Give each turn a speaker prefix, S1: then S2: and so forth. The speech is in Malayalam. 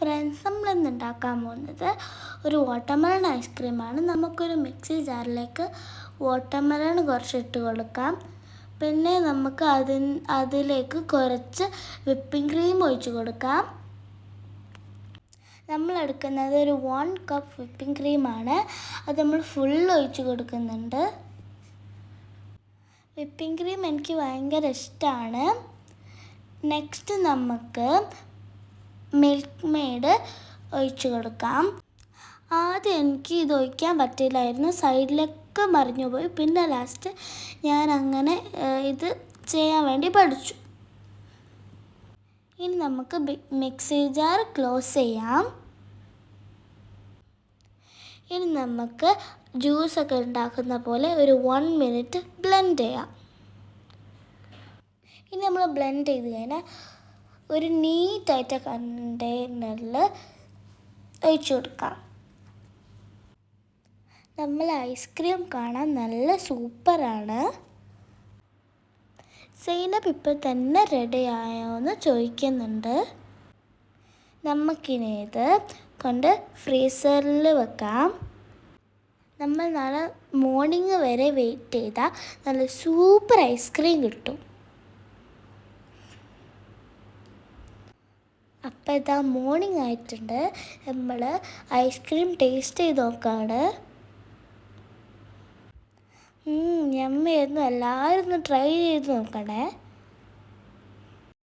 S1: ഫ്രണ്ട്സ്, നമ്മളിന്ന് ഉണ്ടാക്കാൻ പോകുന്നത് ഒരു വാട്ടർമെലൺ ഐസ്ക്രീമാണ്. നമുക്കൊരു മിക്സി ജാറിലേക്ക് വാട്ടർമെലൺ കുറച്ചിട്ട് കൊടുക്കാം. പിന്നെ നമുക്ക് അതിലേക്ക് കുറച്ച് വിപ്പിംഗ് ക്രീം ഒഴിച്ച് കൊടുക്കാം. നമ്മളെടുക്കുന്നത് ഒരു 1 കപ്പ് വിപ്പിംഗ് ക്രീമാണ്. അത് നമ്മൾ ഫുൾ ഒഴിച്ച് കൊടുക്കുന്നുണ്ട്. വിപ്പിംഗ് ക്രീം എനിക്ക് ഭയങ്കര ഇഷ്ടമാണ്. നെക്സ്റ്റ് നമുക്ക് മിൽക്ക് മെയ്ഡ് ഒഴിച്ച് കൊടുക്കാം. ആദ്യം എനിക്ക് ഇത് ഒഴിക്കാൻ പറ്റില്ലായിരുന്നു, സൈഡിലൊക്കെ മറിഞ്ഞു പോയി. പിന്നെ ലാസ്റ്റ് ഞാൻ അങ്ങനെ ഇത് ചെയ്യാൻ വേണ്ടി പഠിച്ചു. ഇനി നമുക്ക് മിക്സി ജാർ ക്ലോസ് ചെയ്യാം. ഇനി നമുക്ക് ജ്യൂസൊക്കെ ഉണ്ടാക്കുന്ന പോലെ ഒരു 1 മിനിറ്റ് ബ്ലെൻഡ് ചെയ്യാം. ഇനി നമ്മൾ ബ്ലെൻഡ് ചെയ്ത് കഴിഞ്ഞാൽ ഒരു നീറ്റായിട്ട് കണ്ടെയ്നറിൽ ഒഴിച്ചു കൊടുക്കാം. നമ്മൾ ഐസ്ക്രീം കാണാൻ നല്ല സൂപ്പറാണ്. സൈനപ്പ് ഇപ്പോൾ തന്നെ റെഡി ആയോ എന്ന് ചോദിക്കുന്നുണ്ട്. നമുക്കിനി ഇത് കൊണ്ട് ഫ്രീസറിൽ വെക്കാം. നമ്മൾ നാളെ മോർണിംഗ് വരെ വെയിറ്റ് ചെയ്താൽ നല്ല സൂപ്പർ ഐസ്ക്രീം കിട്ടും. അപ്പോൾ ഇതാ മോർണിംഗ് ആയിട്ടുണ്ട്. നമ്മൾ ഐസ്ക്രീം ടേസ്റ്റ് ചെയ്ത് നോക്കാണ്. യമ്മിയായിരുന്നു. എല്ലാവരും ഒന്ന് ട്രൈ ചെയ്ത് നോക്കണേ.